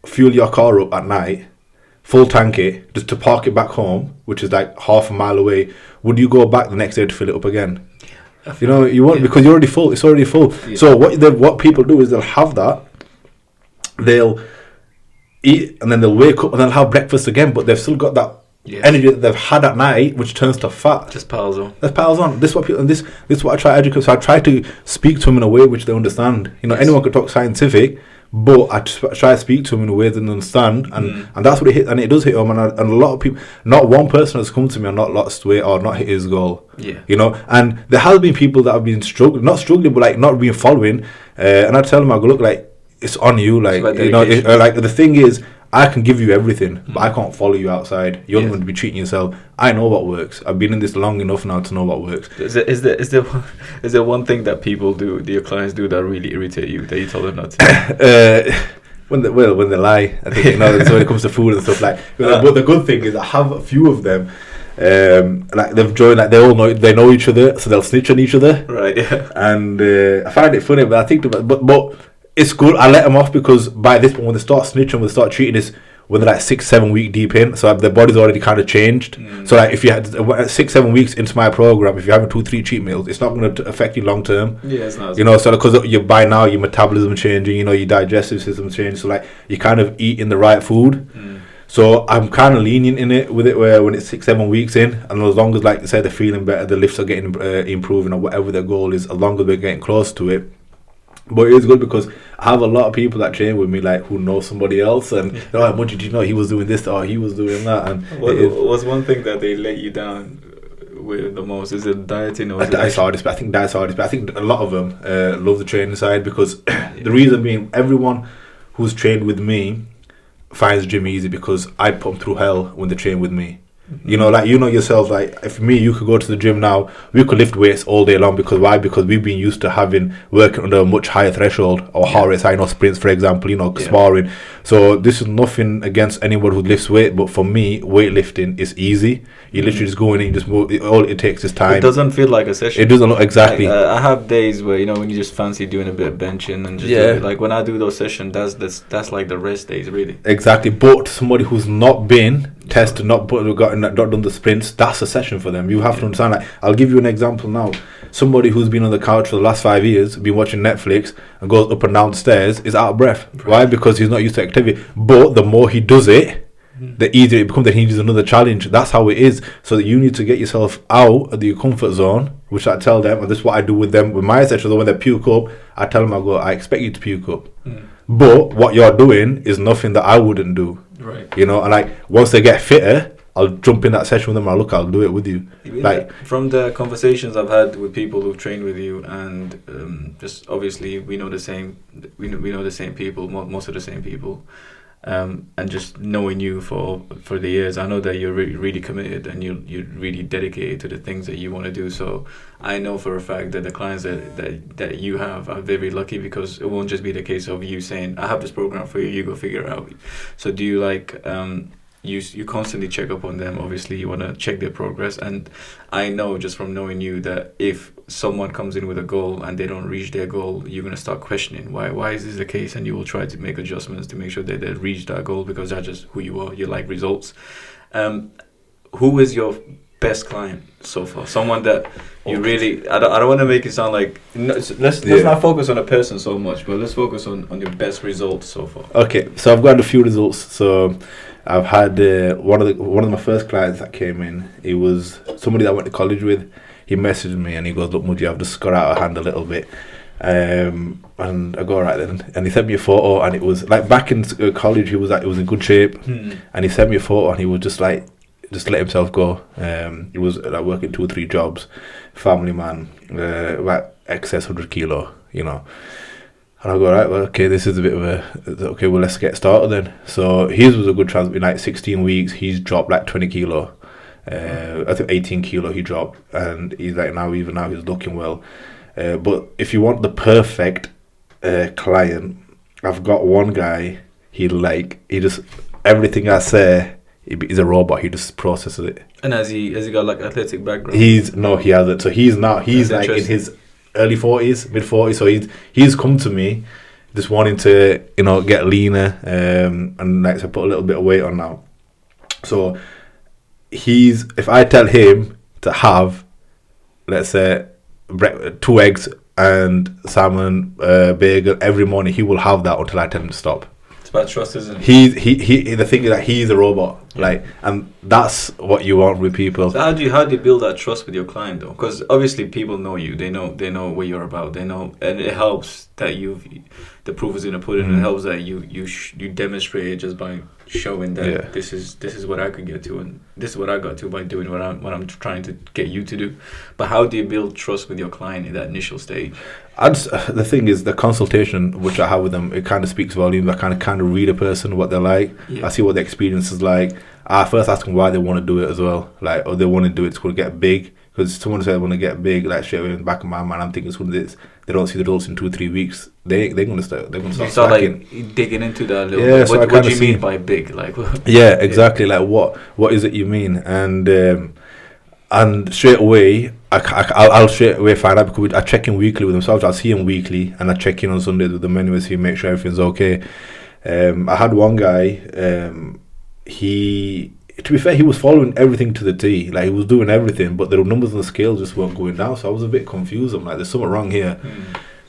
fuel your car up at night, full tank it, just to park it back home, which is like half a mile away, would you go back the next day to fill it up again? You know, you won't, because you're already full. It's already full. Yeah. So what people do is they'll have that, they'll eat, and then they'll wake up and they'll have breakfast again, but they've still got that energy that they've had at night, which turns to fat. Just piles on. That piles on. This is what people, and this is what I try to educate. So I try to speak to them in a way which they understand. You know, anyone could talk scientific, But I try to speak to him in a way that they understand, and that's what it hit, and it does hit home. And a lot of people, not one person has come to me and not lost weight or not hit his goal. Yeah. You know, and there has been people that have been not struggling, but like not been following. And I tell them, I go, look, like, it's on you, like, you know, like the thing is, I can give you everything, but I can't follow you outside. You're not going to be treating yourself. I know what works. I've been in this long enough now to know what works. Is there one thing that people do, your clients do, that really irritate you, that you tell them not to? When they lie, I think, you know, so when it comes to food and stuff, like. But the good thing is, I have a few of them. Like they've joined, like they know each other, so they'll snitch on each other. Right. Yeah. And I find it funny, but I think, but it's good. I let them off because by this point, when they start snitching, when they start treating this, when they're like 6-7 weeks deep in, so their body's already kind of changed. So like if you had 6-7 weeks into my program, if you're having 2-3 cheat meals, it's not going to affect you long term. Yeah, it's not. You know, so because by now your metabolism changing, you know, your digestive system changing, so like you kind of eating the right food. So I'm kind of lenient in it with it, where when it's 6-7 weeks in, and as long as, like I said, they're feeling better, the lifts are getting improving, or whatever their goal is, as long as we're getting close to it. But it's good because I have a lot of people that train with me, like, who know somebody else, and Mujjy, did you know he was doing this, or he was doing that? And what was one thing that they let you down with the most? Is it dieting or diet's hardest? But I think diet's hardest. But I think a lot of them love the training side, because the reason being, everyone who's trained with me finds gym easy because I put them through hell when they train with me. You know, like, you know yourself, like, if me, you could go to the gym now, we could lift weights all day long, because why? Because we've been used to working under a much higher threshold, or heart rates, I know, sprints, for example, you know, sparring. So this is nothing against anyone who lifts weight, but for me, weightlifting is easy. You literally just go in and you just move, all it takes is time. It doesn't feel like a session. It doesn't look exactly. Like, I have days where, you know, when you just fancy doing a bit of benching and just like when I do those sessions, that's like the rest days, really. Exactly. But somebody who's not been tested, not done the sprints, that's a session for them. You have to understand. Like, I'll give you an example now. Somebody who's been on the couch for the last 5 years, been watching Netflix, and goes up and down the stairs, is out of breath. Right. Why? Because he's not used to activity. But the more he does it, the easier it becomes, that he needs another challenge. That's how it is. So that you need to get yourself out of your comfort zone, which I tell them, and this is what I do with them with my sessions. When they puke up, I tell them, I expect you to puke up. But what you're doing is nothing that I wouldn't do. Right. You know, and like, once they get fitter, I'll jump in that session with them. I'll do it with you. Like, from the conversations I've had with people who've trained with you, and just obviously we know the same people, most of the same people, and just knowing you for the years, I know that you're really committed, and you're really dedicated to the things that you want to do. So I know for a fact that the clients that you have are very lucky, because it won't just be the case of you saying, I have this program for you, you go figure it out. So do you like you constantly check up on them? Obviously you want to check their progress, and I know just from knowing you that if someone comes in with a goal and they don't reach their goal, you're going to start questioning why is this the case, and you will try to make adjustments to make sure that they reach that goal, because that's just who you are. You like results. Who is your best client so far? Someone that you really, I don't want to make it sound like, let's not focus on a person so much, but let's focus on your best results so far. Okay, so I've got a few results. So I've had one of my first clients that came in. He was somebody that I went to college with. He messaged me and he goes, "Look, Mujjy, I've just got out of hand a little bit." And I go, "All right then." And he sent me a photo, and it was like back in college. He was in good shape, and he sent me a photo, and he was just let himself go. He was like working 2 or 3 jobs, family man, like excess 100 kilo, you know. And I go, right, well, okay, this is a bit of okay, well, let's get started then. So his was a good transport. In like 16 weeks, he's dropped like 20 kilo. I think 18 kilo he dropped, and he's like even now he's looking well. But if you want the perfect client, I've got one guy. He just everything I say, he's a robot. He just processes it. And has he got like athletic background? He hasn't. So he's like in his early 40s, mid 40s. So he's come to me just wanting to, you know, get leaner, and like to put a little bit of weight on now. So if I tell him to have, let's say, 2 eggs and salmon, bagel every morning, he will have that until I tell him to stop. It's about trust, isn't it? He the thing is that he's a robot. Like, and that's what you want with people. So how do you build that trust with your client though? Because obviously people know you, they know what you're about, they know, and it helps that the proof is in the pudding. It helps that you demonstrate it just by showing that this is what I could get to, and this is what I got to by doing what I'm trying to get you to do. But how do you build trust with your client in that initial stage? The thing is, the consultation which I have with them, it kind of speaks volumes. I kind of read a person, what they're like. I see what their experience is like. I first ask them why they want to do it as well, like, or they want to do it to get big. Because someone said they want to get big, like straight away in the back of my mind, I'm thinking they don't see the results in 2-3 weeks. They're gonna start. They're gonna start. You start like digging into that a little bit. So what do you mean by big? Like, yeah, exactly. Like, what is it you mean? And straight away, I'll straight away find out, because I check in weekly with them. So I'll see him weekly, and I check in on Sundays with them anyway, so make sure everything's okay. I had one guy. To be fair, he was following everything to the T. Like, he was doing everything, but the numbers on the scale just weren't going down. So I was a bit confused. I'm like, there's something wrong here.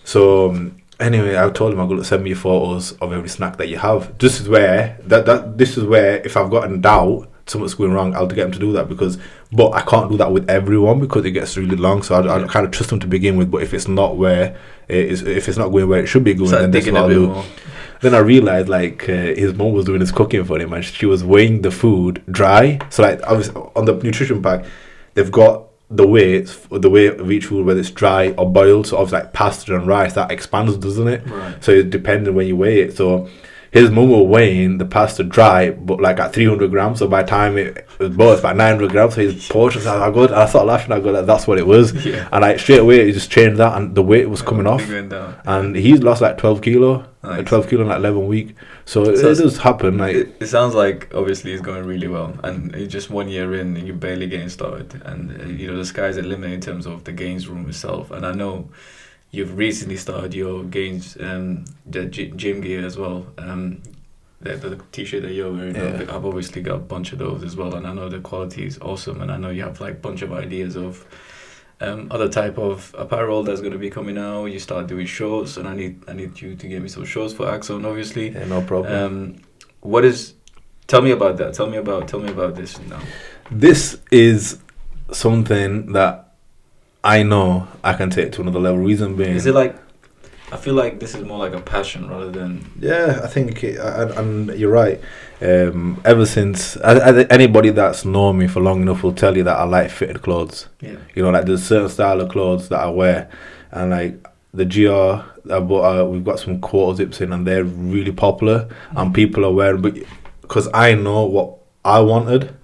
So anyway, I told him, I'm going to send me photos of every snack that you have. This is where if I've got a doubt something's going wrong, I'll get him to do that, but I can't do that with everyone because it gets really long. So I kind of trust him to begin with. But if it's not if it's not going where it should be going, then that's what I'll do. More. Then I realized, like, his mom was doing his cooking for him, and she was weighing the food dry. So, like, obviously on the nutrition pack, they've got the weight of each food, whether it's dry or boiled. So obviously, like pasta and rice, that expands, doesn't it? Right. So it's depending when you weigh it. So his mum was weighing the pasta dry, but like at 300 grams. So by the time it was both about 900 grams, so his portions are good. And I started laughing. I go, like, that's what it was. Yeah. And like straight away, he just changed that, and the weight was coming off. And he's lost like 12 kilo. Nice. 12 kilo in like 11 weeks. So it does happen. Like, it sounds like obviously it's going really well, and you're just 1 year in, and you're barely getting started, and the sky's the limit in terms of the gains room itself. And I know you've recently started your gains, the gym gear as well. The t-shirt that you're wearing, I've obviously got a bunch of those as well, and I know the quality is awesome, and I know you have like a bunch of ideas of other type of apparel that's going to be coming out. You start doing shows, and I need you to give me some shows for Axon, obviously. Yeah, no problem. Tell me about that. Tell me about this now. This is something that I know I can take to another level. Reason being, is it like, I feel like this is more like a passion rather than... Yeah, I think, and you're right. Ever since, anybody that's known me for long enough will tell you that I like fitted clothes. Yeah. Like, there's a certain style of clothes that I wear, and like the GR, we've got some quarter zips in, and they're really popular, and people are wearing, but because I know what I wanted,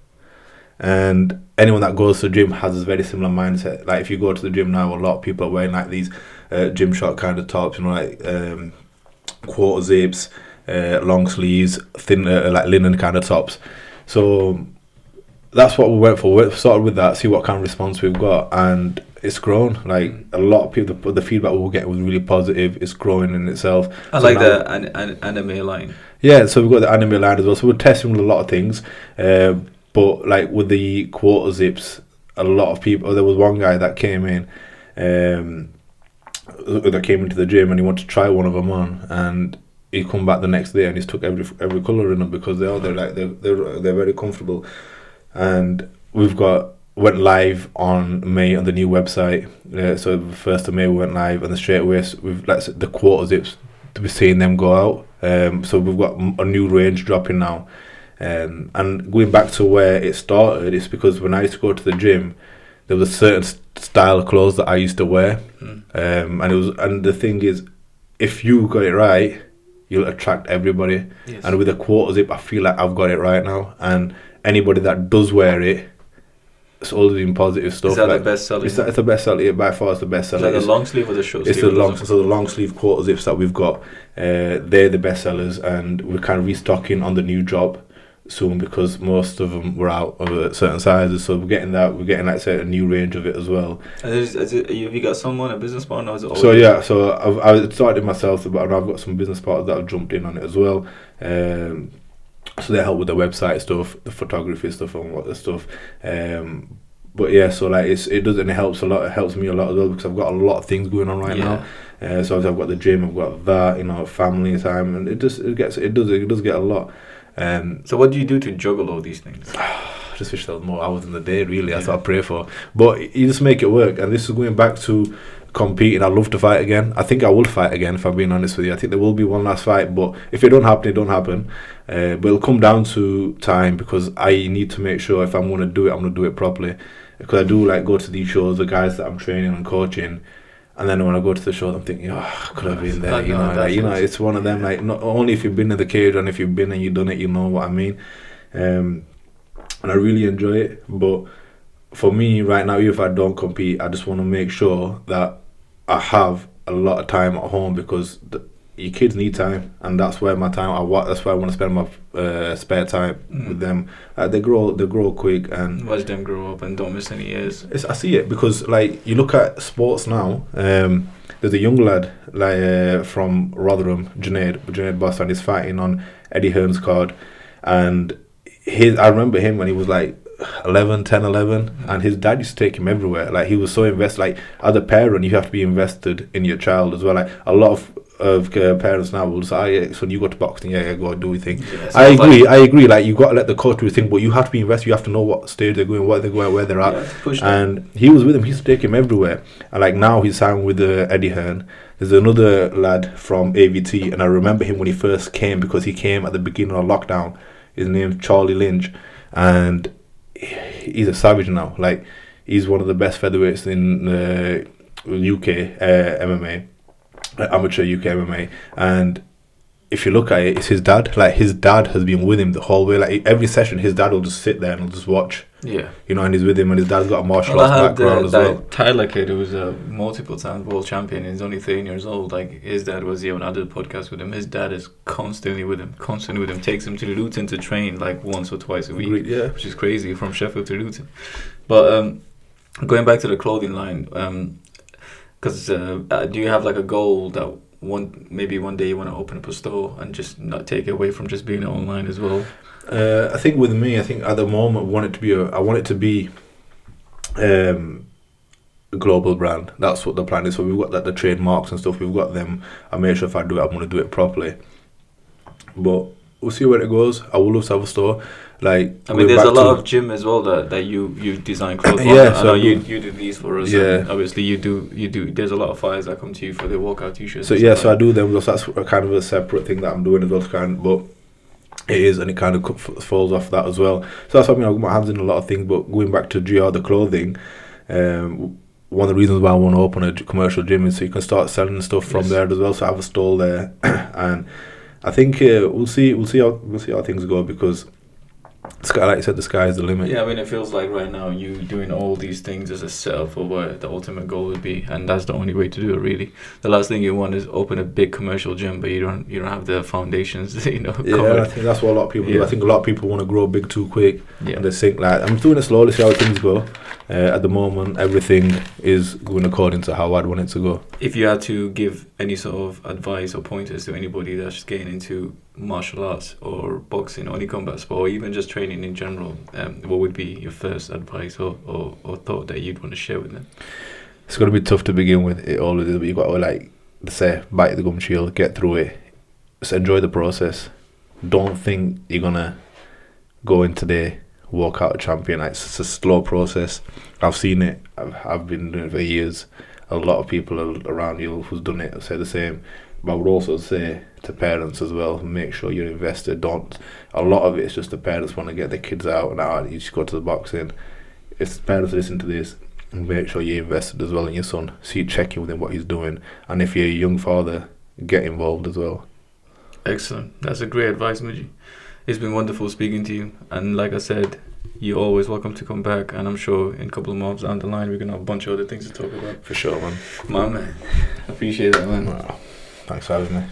and anyone that goes to the gym has a very similar mindset. Like, if you go to the gym now, a lot of people are wearing like these gym short kind of tops, like quarter zips, long sleeves, thin like linen kind of tops. So that's what we went for. We started with that, see what kind of response we've got, and it's grown. Like, a lot of people, the feedback we were getting was really positive. It's growing in itself. I like the anime line. Yeah, so we've got the anime line as well. So we're testing with a lot of things. But like with the quarter zips, a lot of people. There was one guy that came in, that came into the gym, and he wanted to try one of them on, and he come back the next day and he's took every color in them, because they're very comfortable. And went live on May on the new website. So the 1st of May we went live, and the straight away we've the quarter zips, to be seeing them go out. So we've got a new range dropping now. And going back to where it started, it's because when I used to go to the gym, there was a certain style of clothes that I used to wear, and the thing is, if you got it right, you'll attract everybody. Yes. And with a quarter zip, I feel like I've got it right now, and anybody that does wear it, it's all doing positive stuff. Is that like, the best selling? It's the best selling. By far, it's the best selling. Is that the long sleeve or the short sleeve? It's the long sleeve quarter zips that we've got. They're the best sellers, and we're kind of restocking on the new drop soon, because most of them were out of certain sizes. So we're getting like I said, a new range of it as well. And have you got someone, a business partner? Or is it so I've started myself, but I've got some business partners that have jumped in on it as well. So they help with the website stuff, the photography stuff, and what the stuff. But yeah, so like it helps a lot. It helps me a lot as well, because I've got a lot of things going on right now. So I've got the gym, I've got that, family time, and it does get a lot. So what do you do to juggle all these things? I just wish there was more hours in the day, really. That's what I pray for. But you just make it work. And this is going back to competing. I'd love to fight again. I think I will fight again, if I'm being honest with you. I think there will be one last fight. But if it don't happen, it don't happen. But it'll come down to time, because I need to make sure if I'm going to do it, I'm going to do it properly. Because I do like go to these shows, the guys that I'm training and coaching. And then when I go to the show, I'm thinking, oh, I could have been there. It's one of them. Like, not only if you've been in the cage, and if you've been and you've done it, you know what I mean. And I really enjoy it. But for me right now, even if I don't compete, I just want to make sure that I have a lot of time at home, because your kids need time, and that's where my time. That's where I want to spend my spare time with them. They grow quick, and watch them grow up and don't miss any years. I see it, because like you look at sports now. There's a young lad from Rotherham, Junaid Boss, and he's fighting on Eddie Hearn's card, and I remember him when he was like 11, and his dad used to take him everywhere. Like, he was so invested. Like, as a parent, you have to be invested in your child as well. Like, a lot of parents now will say, so you go to boxing, go do your thing. I agree. Like, you got to let the coach do his thing, but you have to be invested. You have to know what stage they're going, where they're at. And he was with him. He used to take him everywhere. And like, now he's signed with Eddie Hearn. There's another lad from AVT, and I remember him when he first came, because he came at the beginning of lockdown. His name's Charlie Lynch, and he's a savage now. Like, he's one of the best featherweights in UK MMA, amateur UK MMA. And if you look at it, it's his dad. Like, his dad has been with him the whole way. Like, every session, his dad will just sit there and he'll just watch. Yeah. And he's with him, and his dad's got a martial arts background as well. Tyler kid, who was a multiple time world champion, and he's only 13 years old. Like, his dad was here when I did a podcast with him. His dad is constantly with him. Takes him to Luton to train like once or twice a week. Which is crazy, from Sheffield to Luton. But going back to the clothing line, because do you have like a goal that maybe one day you want to open up a store and just not take it away from just being online as well? I think with me, at the moment, I want it to be a global brand. That's what the plan is. So we've got like the trademarks and stuff. We've got them. I make sure if I do it, I'm going to do it properly. But we'll see where it goes. I will love to have a store. Like, I mean, there's a lot of gym as well that you design clothes for. Yeah, I know you do these for us. Yeah, obviously you do. There's a lot of fighters that come to you for their workout t-shirts. So yeah, so I do them. So that's a kind of a separate thing that I'm doing as well. But it is, and it kind of falls off that as well. So that's why I've got my hands in a lot of things. But going back to GR, the clothing, one of the reasons why I want to open a commercial gym is so you can start selling stuff from there as well. So I have a stall there, and I think we'll see how things go, because like you said, the sky is the limit. Yeah, I mean, it feels like right now you doing all these things as a setup for where the ultimate goal would be, and that's the only way to do it. Really, the last thing you want is open a big commercial gym, but you don't have the foundations, Yeah, I think that's what a lot of people do. I think a lot of people want to grow big too quick, and they think like, I'm doing it slowly, see how things go. At the moment, everything is going according to how I'd want it to go. If you had to give any sort of advice or pointers to anybody that's just getting into martial arts or boxing or any combat sport, or even just training in general, what would be your first advice or thought that you'd want to share with them? It's going to be tough to begin with. It always is, but you've got to, like, say, bite the gum shield, get through it. Just enjoy the process. Don't think you're going to go in today, walk out a champion. Like, it's a slow process. I've seen it. I've been doing it for years. A lot of people around you who's done it say the same. But I would also say to parents as well, make sure you're invested. A lot of it is just the parents want to get their kids out and you just go to the boxing. If parents listen to this, make sure you're invested as well in your son. See, checking with him what he's doing. And if you're a young father, get involved as well. Excellent. That's a great advice, Mujjy. It's been wonderful speaking to you. And like I said, you're always welcome to come back. And I'm sure in a couple of months down the line, we're going to have a bunch of other things to talk about. For sure, man. Man, appreciate that, man. Wow. Thanks for having me.